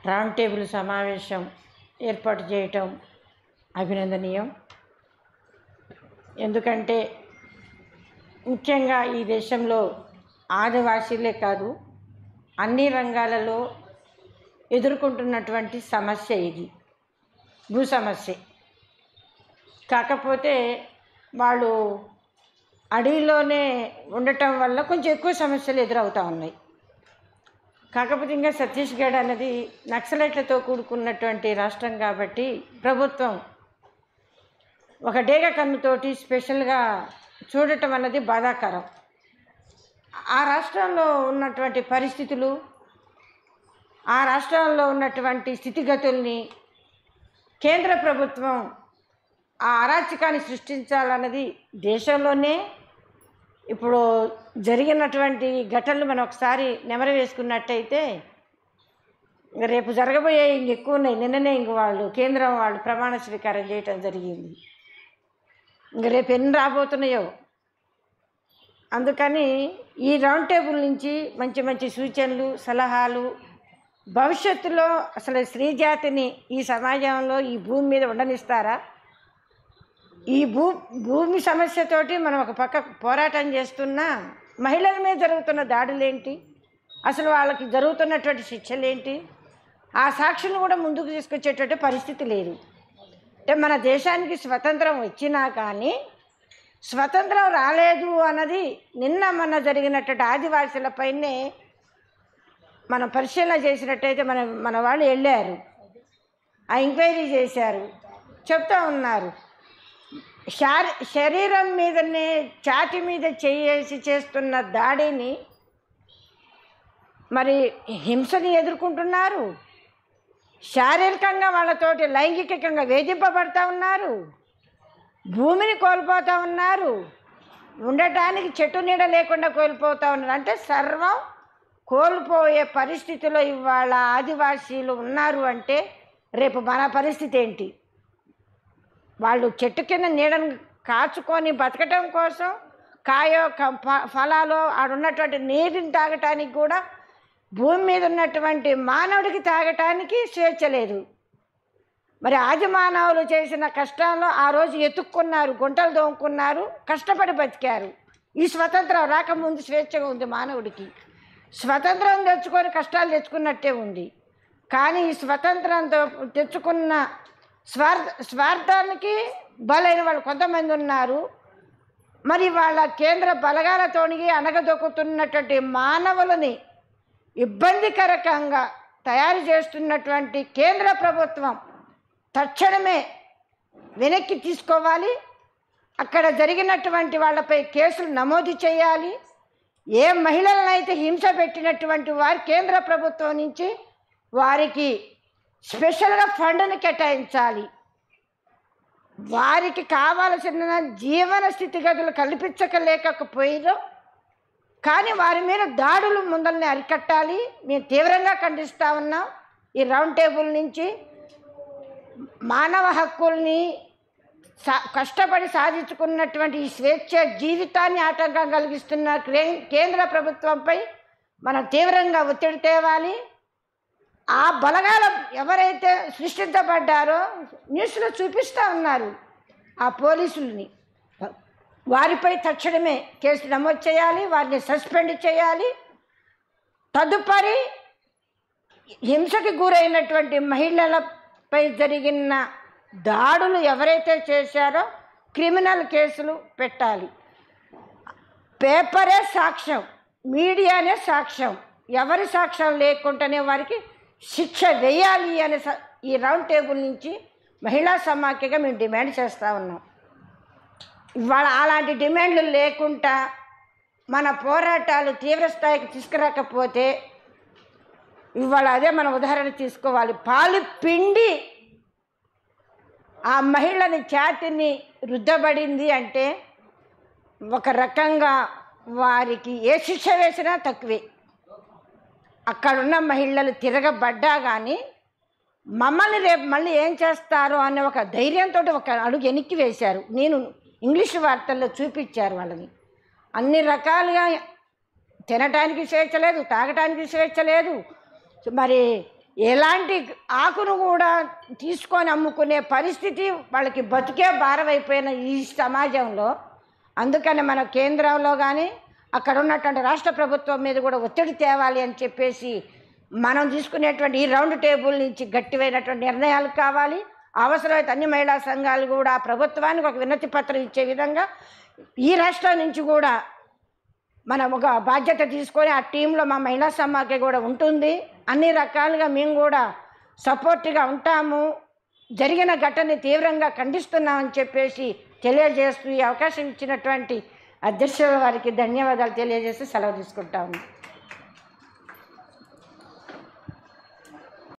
Round table సమావేశం ఏర్పాటు చేయటం అభినందనీయం. ఎందుకంటే ముఖ్యంగా ఈ దేశంలో ఆదివాసీలే కాదు, అన్ని రంగాలలో ఎదుర్కొంటున్నటువంటి సమస్య ఇది, భూ సమస్య. కాకపోతే వాళ్ళు అడవిలోనే ఉండటం వల్ల కొంచెం ఎక్కువ సమస్యలు ఎదురవుతూ ఉన్నాయి. కాకపోతే ఇంకా ఛత్తీస్గఢ్ అనేది నక్సలైట్లతో కూడుకున్నటువంటి రాష్ట్రం కాబట్టి ప్రభుత్వం ఒక డేగ కన్నుతోటి స్పెషల్గా చూడటం అన్నది బాధాకరం. ఆ రాష్ట్రంలో ఉన్నటువంటి పరిస్థితులు, ఆ రాష్ట్రంలో ఉన్నటువంటి స్థితిగతుల్ని కేంద్ర ప్రభుత్వం ఆ అరాచకాన్ని సృష్టించాలన్నది దేశంలోనే ఇప్పుడు జరిగినటువంటి ఘటనలు మనం ఒకసారి నెమరు వేసుకున్నట్టయితే రేపు జరగబోయే ఎక్కువ ఉన్నాయి. నిన్ననే వాళ్ళు కేంద్రం వాళ్ళు ప్రమాణ స్వీకారం చేయటం జరిగింది. రేపు ఎన్ని రాబోతున్నాయో. అందుకని ఈ రౌండ్ టేబుల్ నుంచి మంచి మంచి సూచనలు, సలహాలు, భవిష్యత్తులో అసలు స్త్రీ జాతిని ఈ సమాజంలో ఈ భూమి మీద ఉండనిస్తారా? ఈ భూమి సమస్యతోటి మనం ఒక పక్క పోరాటం చేస్తున్నా మహిళల మీద జరుగుతున్న దాడులేంటి, అసలు వాళ్ళకి జరుగుతున్నటువంటి శిక్షలేంటి, ఆ సాక్షులను కూడా ముందుకు తీసుకొచ్చేటువంటి పరిస్థితి లేదు. అంటే మన దేశానికి స్వతంత్రం వచ్చినా కానీ స్వతంత్రం రాలేదు అన్నది నిన్న మొన్న జరిగినటువంటి ఆదివాసీలపైనే మనం పరిశీలన చేసినట్టయితే మన వాళ్ళు వెళ్ళారు, ఆ ఎంక్వైరీ చేశారు, చెప్తూ ఉన్నారు. శరీరం మీదనే ఛాతి మీద చేసి చేస్తున్న దాడిని, మరి హింసని ఎదుర్కొంటున్నారు, శారీరకంగా వాళ్ళతోటి లైంగికంగా వేధింపబడుతూ ఉన్నారు, భూమిని కోల్పోతూ ఉన్నారు, ఉండటానికి చెట్టు నీడ లేకుండా కోల్పోతూ ఉన్నారు. అంటే సర్వం కోల్పోయే పరిస్థితిలో ఇవాళ ఆదివాసీలు ఉన్నారు. అంటే రేపు మన పరిస్థితి ఏంటి? వాళ్ళు చెట్టు కింద నీడను కాచుకొని బతకటం కోసం కాయో ఫలాలో ఆడున్నటువంటి నీటిని తాగటానికి కూడా భూమి మీద ఉన్నటువంటి మానవుడికి తాగటానికి స్వేచ్ఛ లేదు. మరి ఆది మానవులు చేసిన కష్టంలో ఆ రోజు ఎత్తుక్కున్నారు, గుంటలు దోముకున్నారు, కష్టపడి బతికారు. ఈ స్వతంత్రం రాకముందు స్వేచ్ఛగా ఉంది మానవుడికి. స్వతంత్రం తెచ్చుకొని కష్టాలు తెచ్చుకున్నట్టే ఉంది. కానీ ఈ స్వతంత్రంతో తెచ్చుకున్న స్వార్థానికి బలైన వాళ్ళు కొంతమంది ఉన్నారు. మరి వాళ్ళ కేంద్ర బలగాలతోని అనగదొక్కుతున్నటువంటి మానవులని ఇబ్బందికరంగా తయారు చేస్తున్నటువంటి కేంద్ర ప్రభుత్వం తక్షణమే వెనక్కి తీసుకోవాలి. అక్కడ జరిగినటువంటి వాళ్ళపై కేసులు నమోదు చేయాలి. ఏ మహిళలనైతే హింస పెట్టినటువంటి వారు కేంద్ర ప్రభుత్వం నుంచి వారికి స్పెషల్గా ఫండ్ని కేటాయించాలి. వారికి కావాల్సిన జీవన స్థితిగతులు కల్పించలేకపోయినా కానీ వారి మీద దాడులు ముందల్ని అరికట్టాలి. మేము తీవ్రంగా ఖండిస్తూ ఉన్నాం. ఈ రౌండ్ టేబుల్ నుంచి మానవ హక్కుల్ని కష్టపడి సాధించుకున్నటువంటి ఈ స్వేచ్ఛ జీవితాన్ని ఆటంకం కలిగిస్తున్న కేంద్ర ప్రభుత్వంపై మనం తీవ్రంగా ఒత్తిడి తేవాలి. ఆ బలగాలు ఎవరైతే సృష్టించబడ్డారో న్యూస్లో చూపిస్తూ ఉన్నారు ఆ పోలీసుల్ని, వారిపై తక్షణమే కేసు నమోదు చేయాలి, వారిని సస్పెండ్ చేయాలి. తదుపరి హింసకి గురైనటువంటి మహిళలపై జరిగిన దాడులు ఎవరైతే చేశారో క్రిమినల్ కేసులు పెట్టాలి. పేపరే సాక్ష్యం, మీడియానే సాక్ష్యం, ఎవరి సాక్ష్యం లేకుండానే వారికి శిక్ష వేయాలి అని ఈ రౌండ్ టేబుల్ నుంచి మహిళా సమాఖ్యగా మేము డిమాండ్ చేస్తూ ఉన్నాం. ఇవాళ అలాంటి డిమాండ్లు లేకుండా మన పోరాటాలు తీవ్ర స్థాయికి తీసుకురాకపోతే ఇవాళ అదే మన ఉదాహరణ తీసుకోవాలి. పాలు పిండి ఆ మహిళని ఛాతిని రుద్దబడింది అంటే ఒక రకంగా వారికి ఏ శిక్ష వేసినా తక్కువే. అక్కడున్న మహిళలు తిరగబడ్డా కానీ మమ్మల్ని రేపు మళ్ళీ ఏం చేస్తారో అనే ఒక ధైర్యంతో ఒక అడుగు వెనక్కి వేశారు. నేను ఇంగ్లీష్ వార్తల్లో చూపించారు వాళ్ళని. అన్ని రకాలుగా తినటానికి స్వేచ్ఛ లేదు, తాగటానికి స్వేచ్ఛ లేదు. మరి ఎలాంటి ఆకును కూడా తీసుకొని అమ్ముకునే పరిస్థితి వాళ్ళకి బతికే భారమైపోయిన ఈ సమాజంలో, అందుకని మన కేంద్రంలో కానీ అక్కడ ఉన్నటువంటి రాష్ట్ర ప్రభుత్వం మీద కూడా ఒత్తిడి తేవాలి అని చెప్పేసి మనం తీసుకునేటువంటి ఈ రౌండ్ టేబుల్ నుంచి గట్టివైనటువంటి నిర్ణయాలు కావాలి. అవసరమైతే అన్ని మహిళా సంఘాలు కూడా ప్రభుత్వానికి ఒక వినతి పత్రం ఇచ్చే విధంగా ఈ రాష్ట్రం నుంచి కూడా మనం ఒక బాధ్యత తీసుకొని ఆ టీంలో మా మహిళా సమాఖ్య కూడా ఉంటుంది. అన్ని రకాలుగా మేము కూడా సపోర్ట్గా ఉంటాము. జరిగిన ఘటనని తీవ్రంగా ఖండిస్తున్నామని చెప్పేసి తెలియజేస్తూ ఈ అవకాశం ఇచ్చినటువంటి అధ్యక్షుల వారికి ధన్యవాదాలు తెలియజేసి సెలవు తీసుకుంటాము.